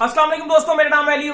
अस्सलाम वालेकुम दोस्तों, मेरा नाम है अली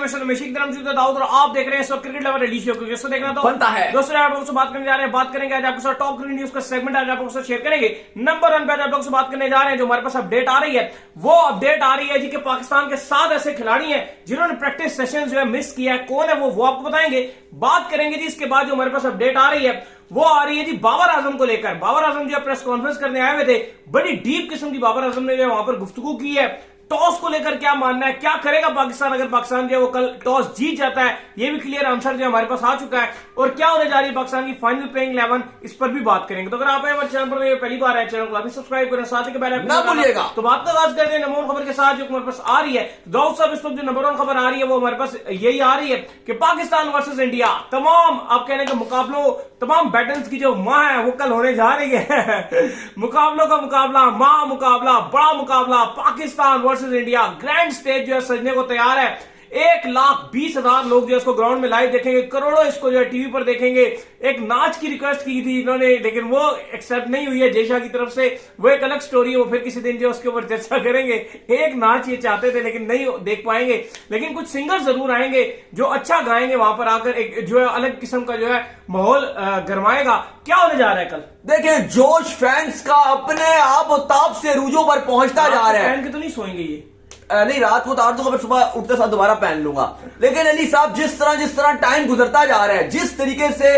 दाऊद और आप देख रहे हैं सब क्रिकेट लवर रेडी शो। क्योंकि देखना तो बनता है दोस्तों। आप लोगों से बात करने जा रहे हैं, बात करेंगे आज आपके साथ टॉप क्रिकेट न्यूज का सेगमेंट आज आप लोगों से शेयर करेंगे। नंबर 1 पे आप लोगों से बात करने जा रहे हैं, जो हमारे पास अपडेट आ रही है वो अपडेट आ रही है जी कि पाकिस्तान के 7 ऐसे खिलाड़ी हैं जिन्होंने प्रैक्टिस सेशन जो है मिस किया है। कौन है वो आपको बताएंगे, बात करेंगे जी। इसके बाद जो हमारे पास अपडेट आ रही है वो आ रही है जी बाबर आजम को लेकर। बाबर आजम जो प्रेस कॉन्फ्रेंस करने आए हुए थे, बड़ी डीप किस्म की बाबर आजम ने जो वहां पर गुफ्तगू की है। टॉस को लेकर क्या मानना है, क्या करेगा पाकिस्तान अगर पाकिस्तान जो है वो कल टॉस जीत जाता है, ये भी क्लियर आंसर जो हमारे पास आ चुका है। और क्या होने जा रही है पाकिस्तान की फाइनल प्लेइंग 11, इस पर भी बात करेंगे। तो अगर आप हमारे चैनल पर पहली बार है, चैनल को अभी सब्सक्राइब करें, साथ ही बेल आइकन ना भूलिएगा। तो बात का आगाज करते हैं नंबर 1 खबर के साथ जो हमारे पास आ रही है। दाऊद साहब, इस वक्त जो नंबर 1 खबर आ रही है वो हमारे पास यही आ रही है कि पाकिस्तान वर्सेस इंडिया, तमाम आप कहने के मुकाबलों, तमाम बैटल्स की जो मां है वो कल होने जा रही है। मुकाबलों का मुकाबला, मां मुकाबला, बड़ा मुकाबला, Pakistan versus India. Grand stage जो है सजने को तैयार है। 1,20,000 लोग जो है इसको ग्राउंड में लाइव देखेंगे, करोड़ों इसको जो है टीवी पर देखेंगे। एक नाच की रिक्वेस्ट की थी इन्होंने, लेकिन वो एक्सेप्ट नहीं हुई है जयशाह की तरफ से। वो एक अलग स्टोरी है, वो फिर किसी दिन जो उसके ऊपर चर्चा करेंगे। एक नाच ये चाहते थे लेकिन नहीं देख पाएंगे, लेकिन कुछ सिंगर जरूर आएंगे जो अच्छा गाएंगे वहां पर आकर, एक जो है अलग किस्म का जो है माहौल गरमाएगा। क्या होने जा रहा है कल? देखिए, जोश फैंस का अपने आप ताप से रूजों पर पहुंचता जा रहा है। पहन के तो नहीं सोएंगे ये? नहीं, रात को उतार दूंगा, फिर सुबह उठते साथ दोबारा पहन लूंगा। लेकिन अली साहब, जिस तरह टाइम गुजरता जा रहा है, जिस तरीके से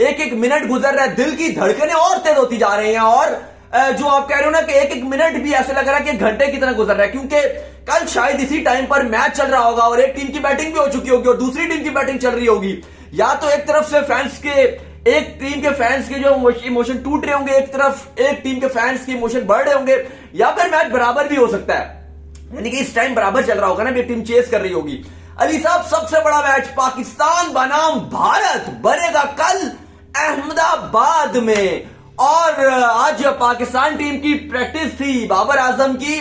एक एक मिनट गुजर रहा है, दिल की धड़कनें और तेज होती जा रही हैं। और जो आप कह रहे हो ना कि एक एक मिनट भी ऐसे लग रहा है कि घंटे की तरह गुजर रहा है, क्योंकि कल शायद इसी टाइम पर मैच चल रहा होगा और एक टीम की बैटिंग भी हो चुकी होगी और दूसरी टीम की बैटिंग चल रही होगी। या तो एक तरफ से फैंस के, एक टीम के फैंस के जो इमोशन टूट रहे होंगे, एक तरफ एक टीम के फैंस के इमोशन बढ़ रहे होंगे, या फिर मैच बराबर भी हो सकता है। यानी कि इस टाइम बराबर चल रहा होगा ना, भी टीम चेस कर रही होगी। अली साहब, सबसे बड़ा मैच पाकिस्तान बनाम भारत बनेगा कल अहमदाबाद में। और आज पाकिस्तान टीम की प्रैक्टिस थी, बाबर आजम की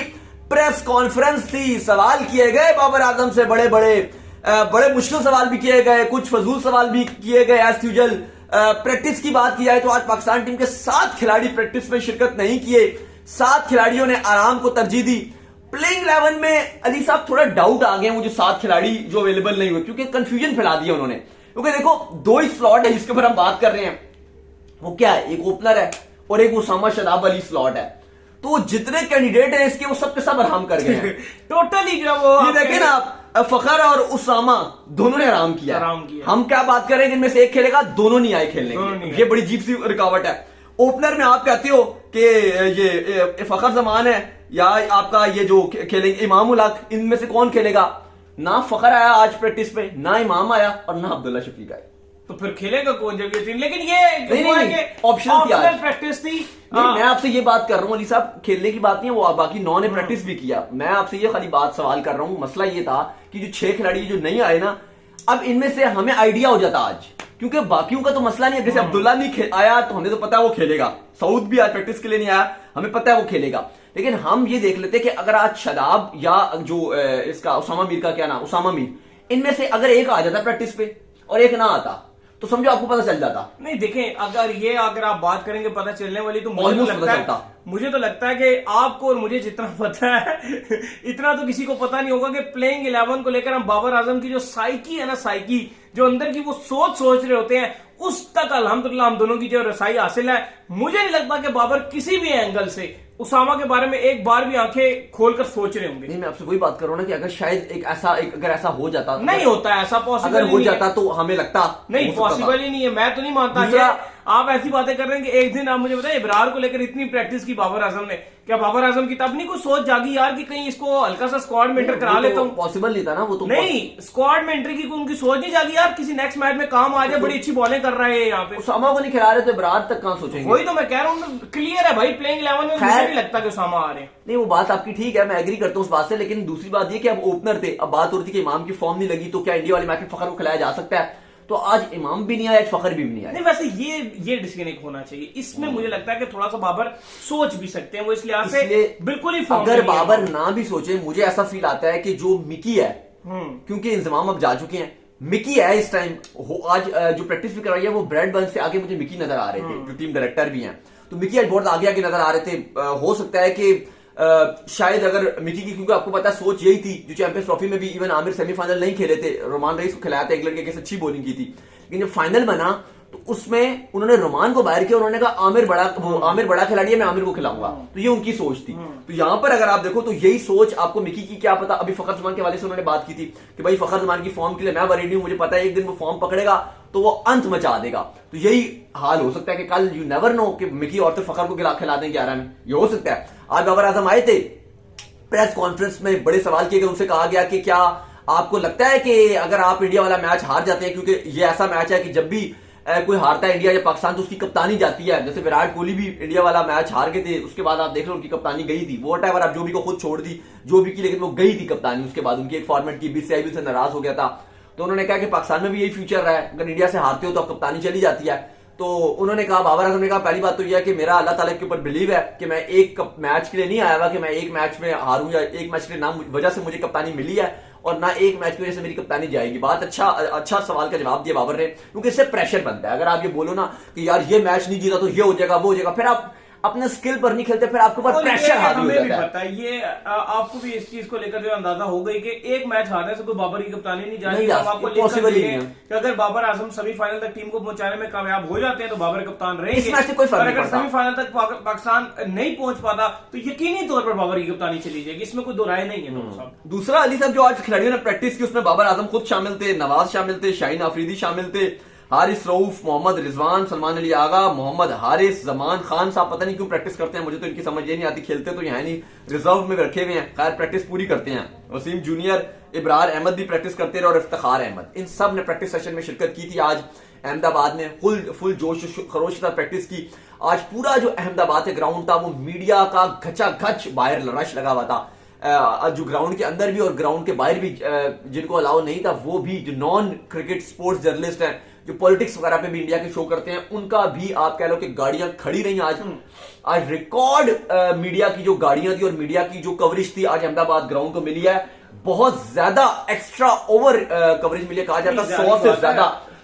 प्रेस कॉन्फ्रेंस थी, सवाल किए गए बाबर आजम से, बड़े मुश्किल सवाल भी किए गए, कुछ फजूल सवाल भी किए गए एज यूजुअल। प्रैक्टिस की बात की जाए तो आज पाकिस्तान टीम के 7 खिलाड़ी प्रैक्टिस में शिरकत नहीं किए। 7 खिलाड़ियों ने आराम को तरजीह दी। प्लेइंग 11 में अली साहब थोड़ा डाउट आ गए, वो जो 7 खिलाड़ी जो अवेलेबल नहीं हुए, क्योंकि कंफ्यूजन फैला दिया उन्होंने। क्योंकि देखो, 2 ही स्लॉट है जिसके ऊपर हम बात कर रहे हैं, वो क्या है, एक ओपनर है और एक उसामा शदाब अली स्लॉट है। तो जितने कैंडिडेट हैं इसके, वो सब के सब आराम कर गए हैं। टोटली जो वो ये देखें ना आप, फखर और उसामा दोनों ने आराम किया। हम क्या बात कर रहे हैं, इनमें से एक खेलेगा, दोनों नहीं आए खेलने के लिए। ये बड़ी अजीब सी रुकावट है। ओपनर में आप कहते हो कि ये फखर जमान है या आपका ये जो खेलेंगे इमाम उल हक, इनमें से कौन खेलेगा? ना फखर आया आज प्रैक्टिस पे, ना इमाम आया और ना अब्दुल्ला शफीक आया। तो फिर खेलेगा कौन जब ये टीम? लेकिन ये ऑप्शनल प्रैक्टिस थी। मैं आपसे ये बात कर रहा हूँ अली साहब, खेलने की बात नहीं है, वो बाकी 9 ने प्रैक्टिस भी किया। मैं आपसे ये खाली बात सवाल कर रहा हूँ। मसला ये था कि जो 6 खिलाड़ी जो नहीं आए ना, अब इनमें से हमें आइडिया हो जाता आज, क्योंकि बाकियों का तो मसला नहीं है। जैसे अब्दुल्ला नहीं आया तो हमें तो पता है वो खेलेगा, सऊद भी आज प्रैक्टिस के लिए नहीं आया, हमें पता है वो खेलेगा। लेकिन हम ये देख लेते कि अगर आज शदाब या जो इसका उसामा मीर का क्या नाम, उसामा मीर, इनमें से अगर एक आ जाता प्रैक्टिस पे और एक ना आता, तो समझो आपको पता चल जाता। नहीं देखें, अगर आप बात करेंगे पता चलने वाली, तो मुझे तो लगता है कि आपको और मुझे जितना पता है इतना तो किसी को पता नहीं होगा कि प्लेइंग 11 को लेकर हम बाबर आजम की जो साइकी है ना, साइकी जो अंदर की वो सोच रहे होते हैं, उस तक अल्हम्दुलिल्लाह हम दोनों की जो रसाई हासिल है। मुझे नहीं लगता कि बाबर किसी भी एंगल से उसामा के बारे में एक बार भी आंखें खोलकर सोच रहे होंगे। नहीं, मैं आपसे वही बात कर रहा हूं ना कि अगर शायद अगर ऐसा हो जाता, नहीं होता ऐसा पॉसिबल, अगर हो जाता तो हमें लगता नहीं, पॉसिबल ही नहीं है। मैं तो नहीं मानता। आप ऐसी बातें कर रहे हैं कि एक दिन आप मुझे बताइए, इब्रार को लेकर इतनी प्रैक्टिस की बाबर आजम ने, क्या बाबर आजम की तब नहीं कुछ सोच जागी यार कि कहीं इसको हल्का सा स्क्वाड में एंटर करा लेता हूँ? पॉसिबल नहीं था ना वो तो। नहीं, स्क्वाड में एंट्री की उनकी सोच नहीं जागी यार, किसी नेक्स्ट मैच में काम आ जाए, बड़ी अच्छी बॉलिंग कर रहा है यहाँ पे। उसामा को नहीं खिला रहे तो इब्रार तक कहां सोचेंगे? वही तो मैं कह रहा हूँ, क्लियर है भाई प्लेइंग 11 में मुझे नहीं लगता कि उसामा आ रहे। नहीं, वो बात आपकी ठीक है, मैं एग्री करता हूँ उस बात से। लेकिन दूसरी बात ये कि अब ओपनर थे, अब बात हो रही थी कि इमाम की फॉर्म नहीं लगी, तो क्या इंडिया वाले मैच में फखर को खिलाया जा सकता है? तो आज इमाम भी नहीं आया, फखर भी नहीं आया। नहीं, वैसे ये डिस्कनेक्ट होना चाहिए इसमें। मुझे लगता है कि थोड़ा सा बाबर सोच भी सकते हैं, वो इस लिहाज से बिल्कुल ही अगर बाबर ना भी सोचे, मुझे ऐसा फील आता है कि जो मिकी है, क्योंकि इंतजाम अब जा चुके हैं, मिकी है इस टाइम। आज जो प्रैक्टिस भी करवाई है वो ब्रेड बर्न से आगे मुझे मिकी नजर आ रहे थे, जो टीम डायरेक्टर भी हैं। तो मिकी आज बहुत आगे नजर आ रहे थे। हो सकता है कि शायद अगर मिकी की, क्योंकि आपको पता है सोच यही थी, जो चैंपियंस ट्रॉफी में भी इवन आमिर सेमीफाइनल नहीं खेले थे, रोमान रईस को खिलाया था, एक लड़के के अच्छी बॉलिंग की थी, लेकिन जब फाइनल बना तो उसमें उन्होंने रोमान को बाहर किया, उन्होंने कहा आमिर बड़ा खिलाड़ी है, मैं आमिर को खिलाऊंगा। तो ये उनकी सोच थी। तो यहां पर अगर आप देखो तो यही सोच आपको मिकी की, क्या पता, अभी फखर जमान के वाले से उन्होंने बात की थी कि भाई फखर जमान की फॉर्म के लिए मैं वरीड हूं, मुझे पता है एक दिन वो फॉर्म पकड़ेगा तो वो अंत मचा देगा। तो यही हाल हो सकता है कि कल यू नेवर नो कि मिकी और तो फखर को खिला दें 11 में, ये हो सकता है। आज बाबर आजम आए थे प्रेस कॉन्फ्रेंस में, बड़े सवाल किए गए, उनसे कहा गया कि क्या आपको लगता है कि अगर आप इंडिया वाला मैच हार जाते हैं, क्योंकि ये ऐसा मैच है कि जब भी कोई हारता है इंडिया या पाकिस्तान तो उसकी कप्तानी जाती है, जैसे विराट कोहली भी इंडिया वाला मैच हार गए थे, उसके बाद आप देख लो उनकी कप्तानी गई थी, वॉट एवर, आप जो भी को खुद छोड़ दी जो भी की, लेकिन वो गई थी कप्तानी। उसके बाद उनकी एक फॉर्मेट की बीसीसीआई से नाराज हो गया था, तो उन्होंने कहा कि पाकिस्तान में भी यही फ्यूचर रहा है, अगर इंडिया से हारते हो तो आप कप्तानी चली जाती है। तो उन्होंने कहा, बाबर आजम ने कहा, पहली बात तो यह है कि मेरा अल्लाह ताला के ऊपर बिलीव है कि मैं एक मैच के लिए नहीं आया हुआ कि मैं एक मैच में हारूं, या एक मैच के लिए ना वजह से मुझे कप्तानी मिली है और ना एक मैच की वजह से मेरी कप्तानी जाएगी। बहुत अच्छा सवाल का जवाब दिया बाबर ने, क्योंकि इससे प्रेशर बनता है। अगर आप ये बोलो ना कि यार ये मैच नहीं जीता तो ये हो जाएगा वो हो जाएगा, फिर आप अपने स्किल पर नहीं खेलते, फिर आपके ऊपर प्रेशर हावी हो जाता है। पता है ये आपको भी इस चीज को लेकर जो अंदाजा हो गई कि एक मैच हारने से कोई बाबर की कप्तानी नहीं जाएगी। आपको पॉसिबल ही नहीं है कि अगर बाबर आजम सेमीफाइनल तक टीम को पहुंचाने में कामयाब हो जाते हैं तो बाबर कप्तान रहेंगे। इस मैच से कोई फर्क नहीं पड़ता। अगर सेमीफाइनल तक पाकिस्तान नहीं पहुंच पाता तो यकीनी तौर पर बाबर की कप्तानी चली जाएगी, इसमें कोई दो राय नहीं है। दूसरा, अली साहब जो आज खिलाड़ियों ने प्रैक्टिस की उसमें बाबर आजम खुद शामिल थे, नवाज शामिल थे, शाहीन अफरीदी शामिल थे, हारिस रऊफ, मोहम्मद रिजवान, सलमान अली आगा, मोहम्मद हारिस, जमान खान साहब पता नहीं क्यों प्रैक्टिस करते हैं, मुझे तो इनकी समझ ये नहीं आती, खेलते तो यहाँ नहीं, रिजर्व में रखे हुए हैं, खैर प्रैक्टिस पूरी करते हैं। वसीम जूनियर, इब्रार अहमद भी प्रैक्टिस करते रहे और इफ्तिखार अहमद, इन सब ने प्रैक्टिस सेशन में शिरकत की थी आज अहमदाबाद में, फुल जोश खरोश के साथ प्रैक्टिस की। आज पूरा जो अहमदाबाद का ग्राउंड था वो मीडिया का घचाघच बाहर रश लगा हुआ था, जो ग्राउंड के अंदर भी और ग्राउंड के बाहर भी जिनको अलाउ नहीं था वो भी, जो नॉन क्रिकेट स्पोर्ट्स जर्नलिस्ट हैं, जो पॉलिटिक्स वगैरह पे भी इंडिया के शो करते हैं, उनका भी आप कह लो कि गाड़ियां खड़ी रही आज रिकॉर्ड मीडिया की जो गाड़ियां थी और मीडिया की जो कवरेज थी आज अहमदाबाद ग्राउंड को मिली है, बहुत ज्यादा एक्स्ट्रा ओवर कवरेज मिली, कहा जाता है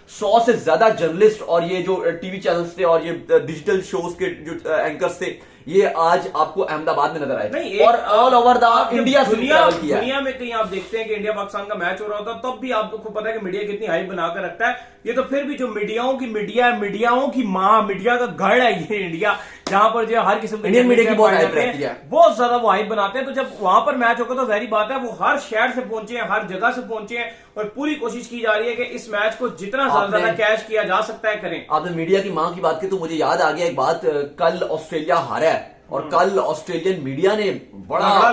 100 से ज्यादा जर्नलिस्ट और ये जो टीवी चैनल्स थे और ये डिजिटल शोज के जो एंकर्स थे, ये आज आपको अहमदाबाद में नजर आए और ऑल ओवर द इंडिया दुनिया में कहीं आप देखते हैं कि इंडिया पाकिस्तान का मैच हो रहा होता तब भी आपको पता है कि मीडिया कितनी हाइप बनाकर रखता है। ये तो फिर भी जो मीडियाओं की माँ, मीडिया का गढ़ है ये इंडिया, जहां पर जो हर किस्म के इंडियन मीडिया की बहुत हाइप रहती है, बहुत ज्यादा वो हाइप बनाते हैं। तो जब वहां पर मैच होगा तो जाहिर बात है वो हर शहर से पहुंचे हैं, हर जगह से पहुंचे हैं और पूरी कोशिश की जा रही है कि इस मैच को जितना ज्यादा कैश किया जा सकता है करें। आपने मीडिया की मां की बात की तो मुझे याद आ गया एक बात, कल ऑस्ट्रेलिया हारा है और कल ऑस्ट्रेलियन मीडिया ने बड़ा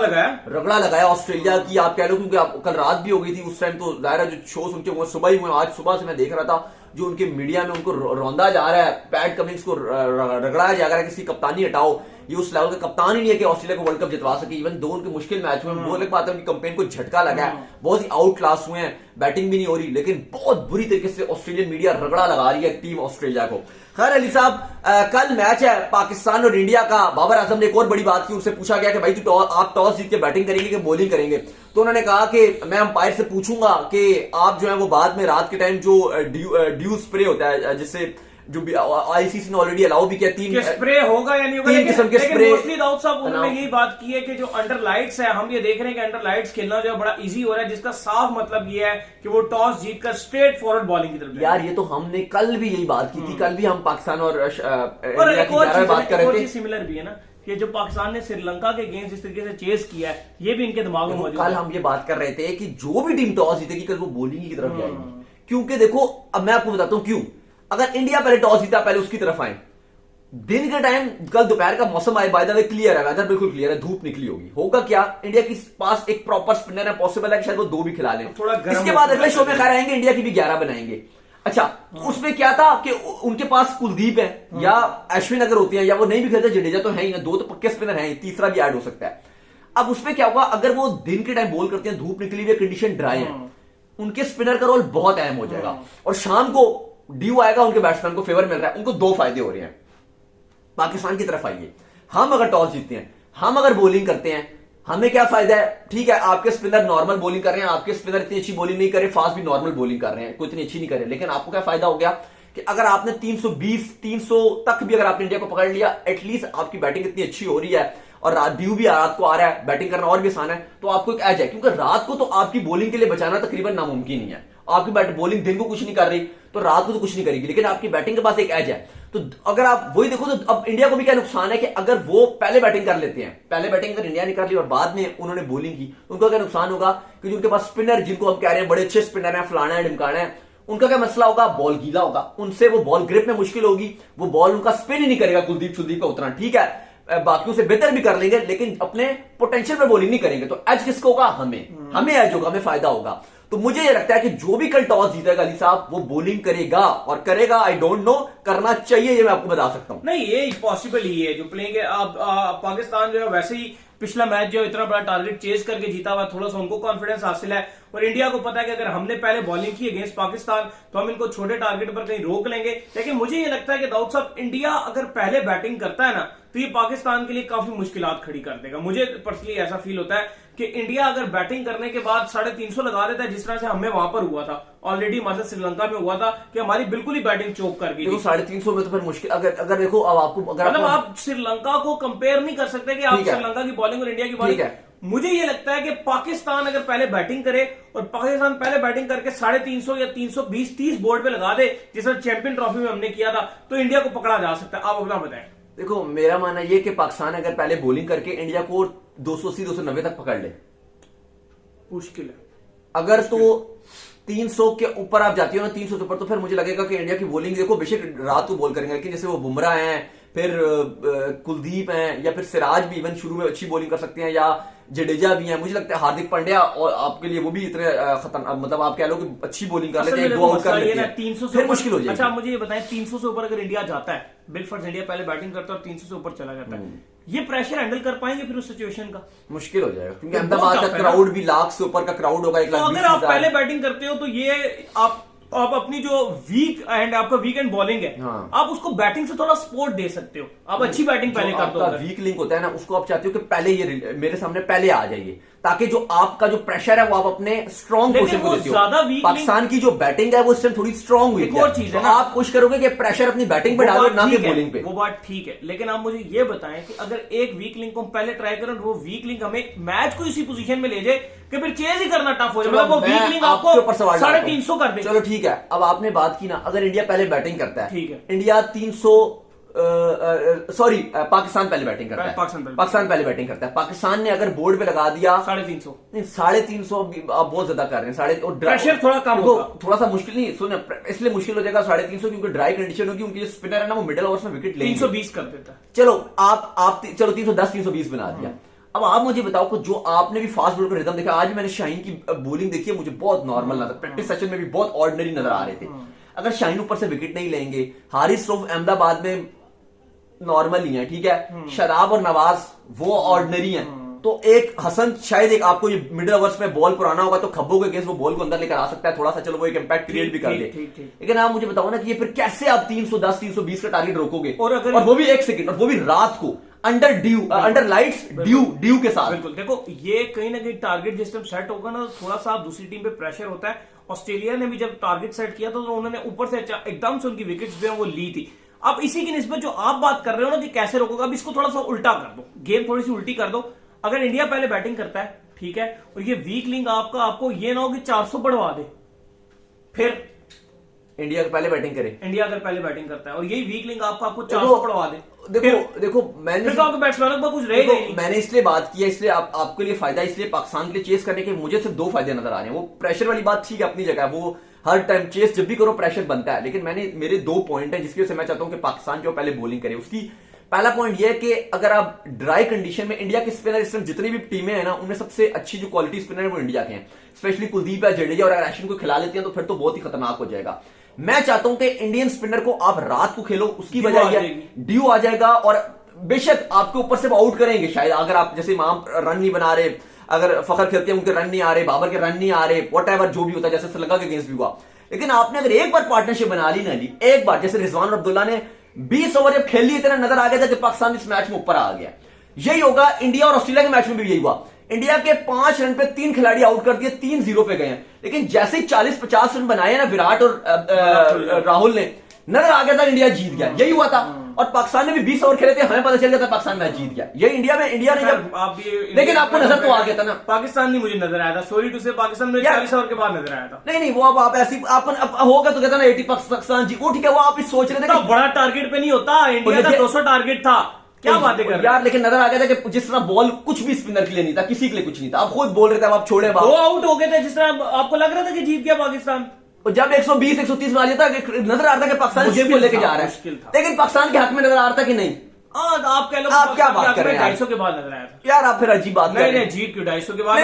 रगड़ा लगाया ऑस्ट्रेलिया की, आप कह लो, क्योंकि कल रात भी हो गई थी उस टाइम, तो जाहिर है जो शोज उनके हुए सुबह ही हुए, आज सुबह से मैं देख रहा था जो उनके मीडिया में उनको रौंदा जा रहा है, पैट कमिंस को रगड़ाया जा रहा है, किसी कप्तानी हटाओ, ये उस लेवल का कप्तान ही नहीं है कि ऑस्ट्रेलिया को वर्ल्ड कप जितवा सके। इवन दो उनके मुश्किल मैच हुए, वो अलग बात है, उनकी कंपेन को झटका लगा है, बहुत ही आउट क्लास हुए हैं, बैटिंग भी नहीं हो रही, लेकिन बहुत बुरी तरीके से ऑस्ट्रेलियन मीडिया रगड़ा लगा रही है टीम ऑस्ट्रेलिया को। खैर अली साहब, कल मैच है पाकिस्तान और इंडिया का। बाबर आजम ने एक और बड़ी बात की, उनसे पूछा गया कि भाई आप टॉस जीत के बैटिंग करेंगे कि बॉलिंग करेंगे, तो उन्होंने कहा कि मैं अंपायर से पूछूंगा कि आप जो है वो बाद में रात के टाइम जो ड्यू स्प्रे होता है, जिससे जो आईसीसी ने ऑलरेडी अलाउ भी किया, तीन स्प्रे होगा या नहीं होगा, तीन किस्म के स्प्रे। मोस्टली दाऊद साहब उन्होंने यही बात की है कि जो अंडर लाइट्स है, हम ये देख रहे हैं कि अंडर लाइट्स खेलना जो है बड़ा इजी हो रहा है, जिसका साफ मतलब ये है कि वो टॉस जीतकर स्ट्रेट फॉरवर्ड बॉलिंग की तरफ। यार ये तो हमने कल भी यही बात की थी, कल भी हम पाकिस्तान और इंडिया की बात कर रहे थे, सिमिलर भी है ना कि जो पाकिस्तान ने श्रीलंका के अगेंस्ट जिस तरीके से चेस किया है, ये भी इनके दिमाग में मौजूद है। कल हम ये बात कर रहे थे कि जो भी टीम टॉस जीतेगी कल वो बॉलिंग की तरफ जाएगी, क्योंकि देखो अब मैं आपको बताता हूं क्यों। अगर इंडिया पहले टॉस जीता, पहले उसकी तरफ आए, दिन के टाइम कल दोपहर का मौसम आए, बाय द वे क्लियर है, वेदर बिल्कुल क्लियर है, धूप निकली होगी, होगा क्या, इंडिया के पास एक प्रॉपर स्पिनर है, पॉसिबल है कि शायद वो 2 भी खिला लें, इसके बाद अगले शो में खा रहेंगे, इंडिया की भी 11 बनाएंगे। अच्छा, उसमें क्या था कि उनके पास कुलदीप है या अश्विन अगर होती है, या वो नहीं भी खेलते, जडेजा तो है ही ना, 2 तो पक्के स्पिनर हैं, तीसरा भी ऐड हो सकता है। अब उसमें क्या होगा, अगर वो दिन के टाइम बॉल करते हैं, धूप निकली हुई, कंडीशन ड्राई है, उनके स्पिनर का रोल बहुत अहम हो जाएगा, और शाम को ड्यू आएगा, उनके बैट्समैन को फेवर मिल रहा है, उनको 2 फायदे हो रहे हैं। पाकिस्तान की तरफ आइए, हम अगर टॉस जीतते हैं, हम अगर बॉलिंग करते हैं, हमें क्या फायदा है, ठीक है आपके स्पिनर नॉर्मल बॉलिंग कर रहे हैं, आपके स्पिनर इतनी अच्छी बॉलिंग नहीं कर रहे, फास्ट भी नॉर्मल बॉलिंग कर रहे हैं, कोई इतनी अच्छी नहीं कर रहे, लेकिन आपको क्या फायदा हो गया कि अगर आपने 320 300 तक भी अगर आपने इंडिया को पकड़ लिया, एटलीस्ट आपकी बैटिंग इतनी अच्छी हो रही है और ड्यू भी रात को आ रहा है, बैटिंग करना और भी आसान है, तो आपको एक एज है, क्योंकि रात को तो आपकी बॉलिंग के लिए बचाना तकरीबन नामुमकिन ही है। आपकी बॉलिंग दिन को कुछ नहीं कर रही तो रात को तो कुछ नहीं करेगी, लेकिन आपकी बैटिंग के पास एक एज है। तो अगर आप वही देखो तो अब इंडिया को भी क्या नुकसान है कि अगर वो पहले बैटिंग कर लेते हैं, पहले बैटिंग अगर इंडिया ने कर ली और बाद में उन्होंने बॉलिंग की, तो उनका क्या नुकसान होगा कि उनके पास स्पिनर, जिनको हम कह रहे हैं बड़े अच्छे स्पिनर है, फलाना है ढिमकाना है, उनका क्या मसला होगा, बॉल गीला होगा, उनसे वो बॉल ग्रिप में मुश्किल होगी, वो बॉल उनका स्पिन ही नहीं करेगा कुलदीप का उतना। ठीक है, बाकियों से बेहतर भी कर लेंगे लेकिन अपने पोटेंशियल में बॉलिंग नहीं करेंगे, तो एज किसको होगा, हमें एज होगा, हमें फायदा होगा। तो मुझे ये लगता है कि जो भी कल टॉस जीतेगा अली साहब, वो बॉलिंग करेगा और करेगा, आई डोंट नो, करना चाहिए, ये मैं आपको बता सकता हूं। नहीं, ये पॉसिबल ही है जो प्लेइंग है। पाकिस्तान जो है वैसे ही पिछला मैच जो इतना बड़ा टारगेट चेज करके जीता हुआ, थोड़ा सा उनको कॉन्फिडेंस हासिल है, और इंडिया को पता है कि अगर हमने पहले बॉलिंग की अगेंस्ट पाकिस्तान तो हम इनको छोटे टारगेट पर कहीं रोक लेंगे। लेकिन मुझे ये लगता है कि दाऊद साहब, इंडिया अगर पहले बैटिंग करता है ना, तो ये पाकिस्तान के लिए काफी मुश्किलात खड़ी कर देगा। मुझे पर्सनली ऐसा फील होता है कि इंडिया अगर बैटिंग करने के बाद 350 लगा देता है, जिस तरह से हमें वहां पर हुआ था, ऑलरेडी हमारे श्रीलंका में हुआ था कि हमारी बिल्कुल ही बैटिंग चोक कर गई। 350 में तो फिर मुश्किल, अगर देखो अब आपको, अगर मतलब आप श्रीलंका को कंपेयर नहीं कर सकते कि आप श्रीलंका की बॉलिंग और इंडिया की बॉलिंग। मुझे ये लगता है कि पाकिस्तान अगर पहले बैटिंग करे और पाकिस्तान पहले बैटिंग करके 350 या 320-30 बोर्ड पे लगा दे, जैसा चैंपियन ट्रॉफी में हमने किया था, तो इंडिया को पकड़ा जा सकता है। आप अपना बताएं। देखो, मेरा मानना यह कि पाकिस्तान अगर पहले बॉलिंग करके इंडिया को 280-290 तक पकड़ ले, मुश्किल है। अगर तो 300 के ऊपर आप जाती हो ना, 300 के ऊपर, तो फिर मुझे लगेगा कि इंडिया की बॉलिंग, देखो बेशक रात को बॉल करेंगे, लेकिन जैसे वो बुमराह हैं, फिर कुलदीप हैं, या फिर सिराज भी इवन शुरू में अच्छी बॉलिंग कर सकते हैं, या जडेजा भी हैं, मुझे लगता है हार्दिक पांड्या, और आपके लिए वो भी इतने खतरनाक, मतलब आप कह लो कि अच्छी बॉलिंग कर लेते हैं, 2 आउट कर लेते हैं, 300 फिर मुश्किल हो जाएगी। अच्छा, मुझे ये बताएं, 300 से ऊपर अगर इंडिया जाता है, बिलफर्ज इंडिया पहले बैटिंग करता है और 300 से ऊपर चला जाता है, ये प्रेशर हैंडल कर पाएंगे फिर उस सिचुएशन का? मुश्किल हो जाएगा, क्योंकि अहमदाबाद का क्राउड भी लाख से ऊपर का क्राउड होगा, 1 लाख। तो अगर आप पहले बैटिंग करते हो तो ये आप अपनी जो वीक एंड आपका वीक एंड बॉलिंग है, हाँ, आप उसको बैटिंग से थोड़ा सपोर्ट दे सकते हो। आप अच्छी बैटिंग पहले कर दो। वीक लिंक होता है ना, उसको आप चाहते हो कि पहले ये मेरे सामने पहले आ जाइए, ताकि जो आपका जो प्रेशर है वो आप अपने स्ट्रॉन्ग पोजीशन को देते हो। पाकिस्तान की जो बैटिंग है वो इस टाइम थोड़ी स्ट्रॉन्ग हुई है, चीज है ना, आप कोशिश करोगे कि प्रेशर अपनी बैटिंग पे डालो, ना कि बॉलिंग पे। वो बात ठीक है, लेकिन आप मुझे ये बताएं कि अगर एक वीक लिंक को हम पहले ट्राई करें, वो वीक लिंक हमें मैच को इसी पोजीशन में ले जाए कि फिर चेज ही करना टफ हो जाए, मतलब वो वीक लिंक आपको 350 कर दे। चलो ठीक है, अब आपने बात की ना, अगर इंडिया पहले बैटिंग करता है, ठीक है, इंडिया 300 सॉरी पाकिस्तान पहले बैटिंग करता है, पाकिस्तान पहले बैटिंग करता है, पाकिस्तान ने अगर बोर्ड पे लगा दिया 350, नहीं 350 आप बहुत ज्यादा कर रहे हैं, प्रेशर थोड़ा कम होगा, थोड़ा सा मुश्किल नहीं, सुन इसलिए मुश्किल हो जाएगा 350, क्योंकि ड्राई कंडीशन होगी, उनकी जो स्पिनर है ना वो मिडिल ओवर्स में विकेट लेंगे, 320 कर देता है। चलो आप चलो 310-320 बना दिया। अब आप मुझे बताओ कि जो आपने भी फास्ट बॉल का रिदम देखा, आज मैंने शाहीन की बॉलिंग देखी है, मुझे बहुत नॉर्मल नजर, प्रैक्टिस सेशन में भी बहुत ऑर्डिनरी नजर आ रहे थे। अगर शाहीन ऊपर से विकेट नहीं लेंगे, हारिस रऊफ अहमदाबाद में नॉर्मल ही है, ठीक है, शराब और नवाज वो ऑर्डिनरी हैं, तो एक हसन शायद एक आपको ये मिडिल ओवर्स में बॉल पुराना होगा तो खब्बों के अगेंस्ट वो बॉल को अंदर लेकर आ सकता है, थोड़ा सा चलो वो एक इंपैक्ट क्रिएट भी कर ले। लेकिन आप मुझे बताओ ना कि ये फिर कैसे आप 310-320 का टारगेट रोकोगे, और वो भी 1 सेकंड, और वो भी रात को under due, under lights, due के साथ। बिल्कुल, देखो ये कहीं ना कहीं टारगेट जिस टाइम सेट होगा ना, थोड़ा सा दूसरी टीम पे प्रेशर होता है। ऑस्ट्रेलिया ने भी जब टारगेट सेट किया तो उन्होंने ऊपर से एकदम से उनकी विकेट्स जो है वो ली थी। अब इसी की निस्बत जो आप बात कर रहे हो ना कि कैसे रोकोगे, अब इसको थोड़ा सा उल्टा कर दो, गेम थोड़ी सी उल्टी कर दो। अगर इंडिया पहले बैटिंग करता है, ठीक है, और ये वीक लिंक आपको ये ना हो कि 400 बढ़वा दे, फिर इंडिया पहले बैटिंग करे, इंडिया अगर पहले बैटिंग करता है और यही वीक लिंक आपको 400 बढ़वा दे, देखो मैंने कुछ रहेगा, मैंने इसलिए बात की है, इसलिए आपके लिए फायदा, इसलिए पाकिस्तान के लिए चेस करने के मुझे सिर्फ 2 फायदे नजर आ रहे हैं। वो प्रेशर वाली बात ठीक है अपनी जगह, वो हर टाइम चेस जब भी करो प्रेशर बनता है, लेकिन मेरे 2 पॉइंट है जिसकी वजह से मैं चाहता हूं कि पाकिस्तान जो पहले बॉलिंग करे। उसकी पहला पॉइंट यह है कि अगर आप ड्राई कंडीशन में, इंडिया के स्पिनर इस टाइम जितनी भी टीमें हैं ना, उनमें सबसे अच्छी जो क्वालिटी स्पिनर है वो इंडिया के हैं, स्पेशली कुलदीप है, जडेजा, और अगर एशन को खिला लेते हैं तो फिर तो बहुत ही खतरनाक हो जाएगा। मैं चाहता हूं कि इंडियन स्पिनर को आप रात को खेलो, उसकी वजह ड्यू आ जाएगा, और बेशक आपके ऊपर से वो आउट करेंगे शायद, अगर आप जैसे इमाम रन नहीं बना रहे, अगर फखर खेलते हैं उनके रन नहीं आ रहे, बाबर के रन नहीं आ रहे, व्हाटएवर जो भी होता है, जैसे श्रीलंका के अगेंस्ट भी हुआ। लेकिन आपने अगर एक बार पार्टनरशिप बना ली ना ली, एक बार, जैसे रिजवान अब्दुल्ला ने 20 ओवर जब खेल ली, इतना नजर आ गया था कि पाकिस्तान इस मैच में ऊपर आ गया। यही होगा इंडिया और ऑस्ट्रेलिया के मैच में भी यही हुआ। इंडिया के 5 रन पे 3 खिलाड़ी आउट कर दिए, 3-0 पे गए हैं, लेकिन जैसे ही 40-50 रन बनाए ना विराट और राहुल ने, नजर आ गया था इंडिया जीत गया। यही हुआ था, और पाकिस्तान ने भी 20 ओवर खेले थे, हमें पता चल गया था पाकिस्तान मैच जीत गया। ये इंडिया ने जब आप लेकिन आपको नजर तो आ गया था ना, पाकिस्तान नहीं मुझे नजर आया था, सॉरी टू से पाकिस्तान में 40 ओवर के बाद नजर आया था। नहीं वो अब आप ऐसी होगा तो कहता ना 80 पाकिस्तान जी, वो ठीक है, वो आप सोच रहे थे कि बड़ा टारगेट पे नहीं होता, इंडिया का 200 टारगेट था, क्या बातें कर रहे हैं यार। लेकिन नजर आ गया था कि जिस तरह बॉल कुछ भी स्पिनर के लिए नहीं था, किसी के लिए कुछ नहीं था। आप खुद बोल रहे थे, आप छोड़े, 2 आउट हो गए थे, जिस तरह आपको लग रहा था कि जीत गया पाकिस्तान। और जब 120 130 मार था, नजर आ रहा था कि पाकिस्तान जीत को लेके जा रहा है, लेकिन पाकिस्तान के हक में नजर आ रहा था कि नहीं। आप कह लो, आप क्या बात कर रहे हैं? 250 के बाद नजर आया था यार, आप फिर अजीब बात कर रहे हैं। जीत क्यों 250 के बाद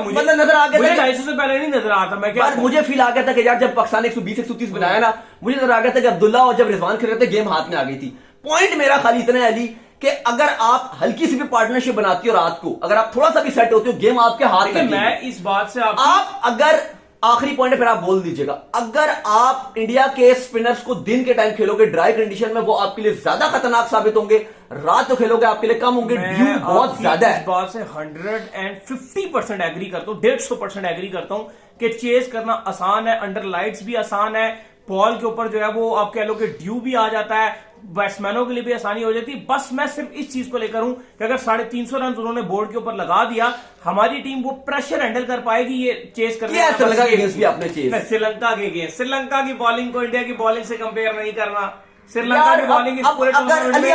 मतलब नजर आ गया, 250 से पहले नहीं नजर आया था। मैं क्या, मुझे फील आ गया था कि यार जब पाकिस्तान 120 130 बनाया ना, मुझे नजर आ गया था कि अब्दुल्ला और जब रिजवान खेल रहे थे, गेम हाथ में आ गई थी। पॉइंट मेरा खाली इतना है अली कि अगर आप हल्की सी भी पार्टनरशिप बनाती हो रात को, अगर आप थोड़ा सा भी सेट होते हो, गेम आपके हाथ में। मैं इस बात से आप अगर आखिरी पॉइंट है, फिर आप बोल दीजिएगा, अगर आप इंडिया के स्पिनर्स को दिन के टाइम खेलोगे ड्राई कंडीशन में, वो आपके लिए ज्यादा खतरनाक साबित होंगे। रात को खेलोगे आपके लिए कम होंगे, ड्यू बहुत ज्यादा है। इस बात से 150% एग्री करता हूं, 150% एग्री करता हूं कि चेस करना आसान है, अंडर लाइट्स भी आसान है, बॉल के ऊपर जो है वो आप कह लो कि ड्यू भी आ जाता है, बैट्समैनों के लिए भी आसानी हो जाती है। बस मैं सिर्फ इस चीज को लेकर हूं कि अगर 350 रन उन्होंने बोर्ड के ऊपर लगा दिया, हमारी टीम वो प्रेशर हैंडल कर पाएगी। ये चेस करने श्रीलंका के अगेंस्ट भी आपने चेस, श्रीलंका के अगेंस्ट, श्रीलंका की बॉलिंग को इंडिया की बॉलिंग से कंपेयर नहीं करना। श्रीलंका की बॉलिंग इस पूरे टूर्नामेंट में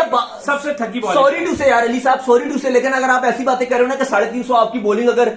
सबसे थकी बॉलिंग। सॉरी टू से यार अली साहब, सॉरी टू से, लेकिन अगर आप ऐसी बातें कर रहे हो ना कि 350 आपकी बॉलिंग अगर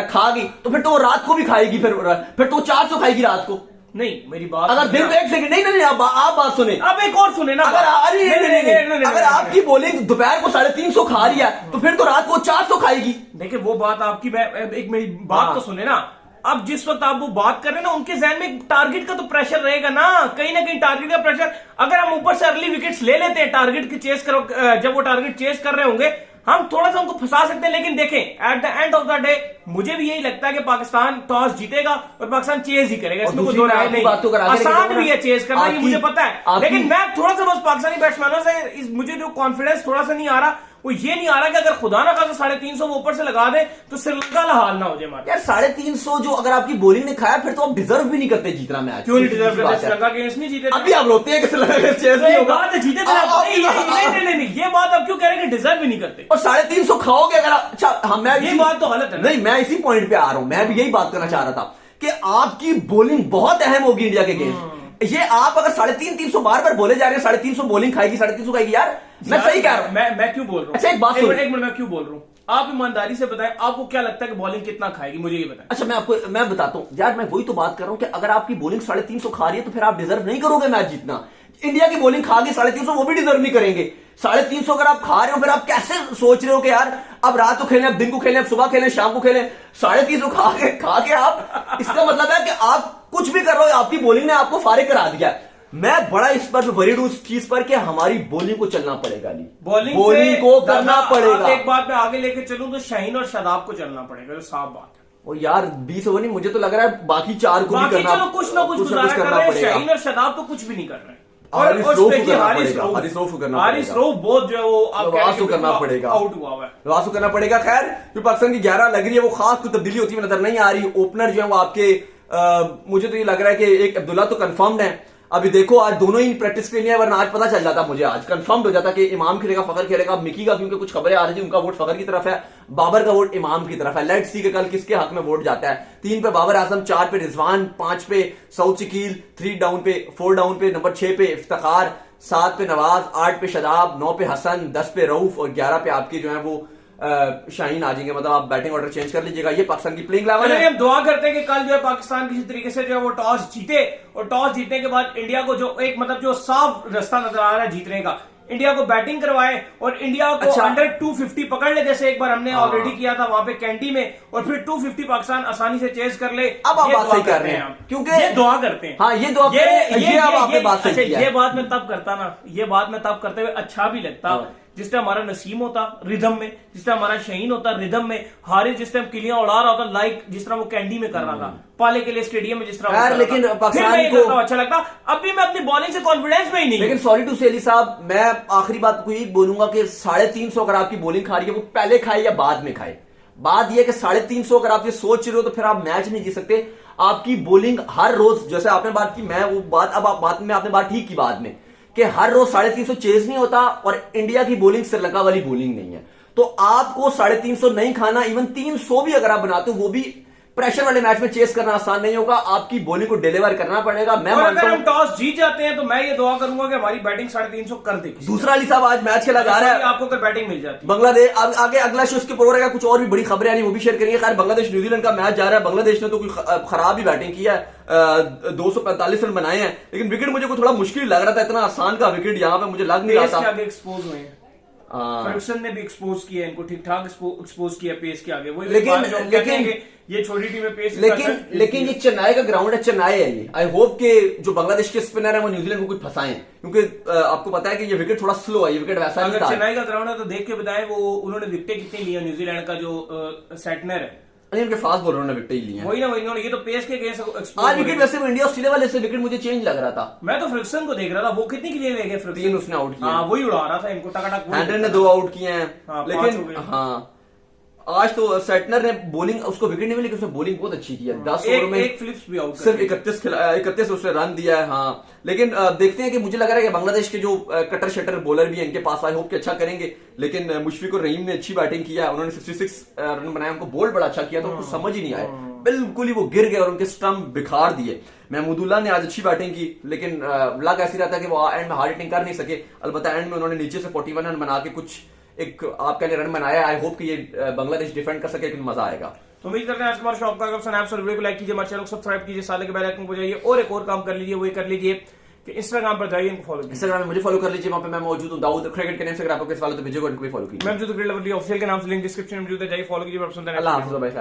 खा गई, तो फिर तो वो रात को भी खाएगी, फिर तो 400 खाएगी रात को। नहीं, मेरी बात अगर दिन में 1 सेकंड, नहीं आप बात सुने, अब एक और सुने ना। अगर आपकी बॉलिंग दोपहर को 350 खा रही है, तो फिर तो रात को 400 खाएगी। देखिए वो बात आपकी, एक मेरी बात तो सुने ना। अब जिस वक्त आप वो बात कर रहे हैं ना, उनके जहन में टारगेट का तो प्रेशर रहेगा ना कहीं टारगेट का प्रेशर। अगर हम ऊपर से अर्ली विकेट्स ले लेते हैं, टारगेट की चेस करो, जब वो टारगेट चेस कर रहे होंगे, हम थोड़ा सा उनको फंसा सकते हैं। लेकिन देखें, at the end of the day मुझे भी यही लगता है कि पाकिस्तान टॉस जीतेगा और पाकिस्तान चेस ही करेगा, इसमें कोई दो राय नहीं। आसान भी है चेस करना, ये मुझे पता है, लेकिन मैं थोड़ा सा बस पाकिस्तानी बैट्समैनों से मुझे जो कॉन्फिडेंस थोड़ा सा नहीं आ रहा, वो ये नहीं आ रहा कि अगर खुदा ना खासा 350 वो ऊपर से लगा दे तो श्रीलंका का हाल ना हो जाए हमारा। यार 350 जो अगर आपकी बॉलिंग ने खाया, फिर तो आप डिजर्व भी नहीं करते जीतना मैच। क्यों नहीं डिजर्व करते? श्रीलंका के अगेंस्ट नहीं जीते, अभी आप रोते हैं कि श्रीलंका के चेस नहीं होगा, जीते नहीं, ये बात आप क्यों कह रहे हैं कि डिजर्व भी नहीं करते? और 350 खाओगे अगर, अच्छा हम, ये बात तो गलत है। नहीं, मैं इसी पॉइंट पे आ रहा हूं, मैं भी यही बात करना चाह रहा था कि आपकी बॉलिंग बहुत अहम होगी इंडिया के अगेंस्ट। ये आप अगर 350 बार बोले जा रहे हैं, 350 बॉलिंग खाएगी, 350 खाएगी, यार मैं सही कह रहा हूं। मैं क्यों बोल रहा हूं? अच्छा एक बात, एक मिनट, मैं क्यों बोल रहा हूं? आप ईमानदारी से बताएं, आपको क्या लगता है कि बॉलिंग कितना खाएगी, मुझे ये बताएं। अच्छा मैं बताता हूं यार, मैं वही तो बात कर रहा हूं कि अगर आपकी बॉलिंग 350 खा रही है, तो फिर आप डिजर्व नहीं करोगे मैच जीतना। इंडिया की बॉलिंग खा गई 350, वो भी डिजर्व नहीं करेंगे। 350 अगर आप खा रहे हो, फिर आप कैसे सोच रहे हो कि यार अब रात को खेलें, अब दिन को खेलें, अब सुबह खेलें, शाम को खेलें। 350 खा के आप, इसका मतलब है कि आप कुछ भी कर रहे हो, आपकी बॉलिंग ने आपको फारिग करा दिया। मैं बड़ा इस पर वरीड हूं, इस चीज पर कि हमारी बॉलिंग को चलना पड़ेगा, बॉलिंग को करना पड़ेगा। एक बात मैं आगे लेके चलूं तो शाहीन और शादाब को चलना पड़ेगा, साफ बात है। और यार 20 ओवर नहीं, मुझे तो लग रहा है बाकी 4 को भी करना, चलो कुछ ना कुछ गुजारा कर रहे हैं। शाहीन और शादाब तो कुछ भी नहीं कर रहे हैं। और हारिस रऊफ बहुत जो है वो वासु करना पड़ेगा, आउट हुआ है, वासु करना पड़ेगा। खैर, जो पाकिस्तान की 11 लग रही है, वो खास कोई तब्दीली होती हुई नजर नहीं आ रही। ओपनर जो है वो आपके, मुझे तो ये लग रहा है कि एक अब्दुल्ला तो कंफर्म्ड है। अभी देखो आज दोनों ही प्रैक्टिस के लिए, वरना आज पता चल जाता, मुझे आज कंफर्म हो जाता कि इमाम खेलेगा, फखर खेलेगा। मिकी का क्योंकि कुछ खबरें आ रही थी, उनका वोट फखर की तरफ है, बाबर का वोट इमाम की तरफ है। लेट्स सी के कल किसके हक में वोट जाता है। 3 पे बाबर आजम, 4 पे रिजवान, 5 पे सऊद शकील, 3 डाउन पे, 4 डाउन पे, नंबर 6 पे इफ्तिखार, 7 पे नवाज, 8 पे शदाब, 9 पे हसन, 10 पे रऊफ और 11 पे आपके जो है वो शाहीन आ जाएंगे। मतलब आप बैटिंग ऑर्डर चेंज कर लीजिएगा। ये पाकिस्तान की प्लेइंग इलेवन है। हम दुआ करते हैं कि कल जो है पाकिस्तान किसी तरीके से जो है वो टॉस जीते, और टॉस जीतने के बाद इंडिया को जो एक मतलब जो साफ रास्ता नजर आ रहा है जीतने का, इंडिया को बैटिंग करवाए और इंडिया को अंडर 250 पकड़ ले, जैसे एक बार हमने ऑलरेडी किया था वहां पे कैंटी में, और फिर 250 पाकिस्तान आसानी से चेज कर ले। अब आप बात सही कर रहे हैं, क्योंकि ये दुआ करते हैं। हाँ, ये दुआ ये बात सही है। ये बात मैं तब करता ना, ये बात मैं तब करते हुए अच्छा भी लगता जिस टाइम हमारा नसीम होता रिदम में, जिस टाइम हमारा शहीन होता रिदम में, हारिस जिस टाइम किलियां उड़ा रहा होता, लाइक जिस तरह वो कैंडी में कर रहा था, पाले के लिए स्टेडियम में जिस तरह। लेकिन पाकिस्तान को अच्छा लगता। अभी मैं अपनी बॉलिंग से कॉन्फिडेंस में ही नहीं। लेकिन सॉरी टू से अली साहब, मैं आखिरी बात को यही बोलूंगा कि 350 अगर आपकी बॉलिंग खा रही है, वो पहले खाए या बाद में खाए। बात यह कि 350 अगर आप ये सोच रहे हो, तो फिर आप मैच नहीं जीत सकते। आपकी बॉलिंग हर रोज, जैसे आपने बात की, मैं वो बात, अब आप बात में आपने बात ठीक की बाद में कि हर रोज 350 चेज नहीं होता और इंडिया की बॉलिंग श्रीलंका वाली बॉलिंग नहीं है। तो आपको 350 नहीं खाना, इवन 300 भी अगर आप बनाते हो वो भी प्रेशर वाले मैच में चेस करना आसान नहीं होगा। आपकी बॉलिंग को डिलीवर करना पड़ेगा। मैं और अगर हम टॉस जीत जाते हैं तो मैं ये दुआ करूंगा कि हमारी बैटिंग 350 कर देगी। दूसरा अली साहब आज मैच खेला जा रहा है, आपको अगर बैटिंग मिल जाती है बांग्लादेश आगे अगला शो उसके प्रोग्राम का कुछ और भी बड़ी खबरें आनी वो भी शेयर करेंगे। खैर बांग्लादेश न्यूजीलैंड का मैच जा रहा है। बांग्लादेश ने तो कोई खराब ही बैटिंग किया है, 245 रन बनाए हैं, लेकिन विकेट मुझे को थोड़ा मुश्किल लग रहा था। इतना आसान का विकेट यहाँ पे मुझे लग नहीं रहा था। एक्सपोज हुए हैं, फर्गसन ने भी एक्सपोज किया इनको, ठीक ठाक एक्सपोज किया पेस के आगे। वही लेकिन ये छोटी टीम में पेस, लेकिन ये चेन्नई का ग्राउंड है, चेन्नई है ये। आई होप के जो बांग्लादेश के स्पिनर है वो न्यूजीलैंड को कुछ फंसाएं, क्योंकि आपको पता है कि ये विकेट थोड़ा स्लो है, ये विकेट वैसा नहीं था। चेन्नई का ग्राउंड है तो देख के बताएं वो उन्होंने विकेटें कितनी ली है न्यूजीलैंड का जो सेटनर है, इनके फास्ट बॉलरों ने विकेट ली है। वही ना ये तो पेस के आज विकेट वैसे इंडिया ऑस्ट्रेलिया वाले से विकेट मुझे चेंज लग रहा था। मैं तो फ्रिक्सन को देख रहा था, वो कितनी के लिए ले गए फ्रिक्सन, 3 उसने आउट किया, वही उड़ा रहा था इनको टकाटक। हैंड्रेड ने 2 आउट किए हैं, लेकिन हाँ आज तो सेटनर ने बॉलिंग, उसको विकेट नहीं मिली, उसने बॉलिंग बहुत अच्छी की है। 10 ओवर में एक फ्लिप्स भी आउट, सिर्फ 31 उसने रन दिया है। हाँ, लेकिन देखते हैं कि मुझे लग रहा है कि बांग्लादेश के जो कटर शटर बॉलर भी है इनके पास, आई होप कि अच्छा करेंगे। लेकिन मुशफिक और रहीम ने अच्छी बैटिंग किया, उन्होंने 66 रन बनाया, उनको बोल्ड बड़ा अच्छा किया, तो उनको समझ ही नहीं आया, बिल्कुल ही वो गिर गए और उनके स्टंप बिखार दिए। महमूदुल्लाह ने आज अच्छी बैटिंग की, लेकिन लग ऐसी रहता है कि वो एंड में हार्ड हिटिंग कर नहीं सके। अलबत्ता एंड में उन्होंने नीचे से 41 रन बना के कुछ एक आपके लिए रन बनाया। आई होप कि ये बांग्लादेश डिफेंड कर सके, लेकिन मजा आएगा। तो उम्मीद करते हैं आज हमारे शॉप का वीडियो को लाइक कीजिए, हमारे चैनल को सब्सक्राइब कीजिए, साले के बेल आइकन को बजाइए और एक और काम कर लीजिए, वो कर लीजिए कि इंस्टाग्राम पर जाइए, इनको फॉलो कीजिए। इंस्टाग्राम में मुझे फॉलो कर लीजिए, वहां पे मैं मौजूद हूं दाऊद क्रिकेट के नेम से। अगर आपको किस वाले तो भेजो, कोई फॉलो कीजिए। मैं मौजूद क्रिकेट लवर ऑफिशियल के नाम से लिंक डिस्क्रिप्शन में मौजूद है, जाइए फॉलो कीजिए। अल्लाह हाफिज़ भाई।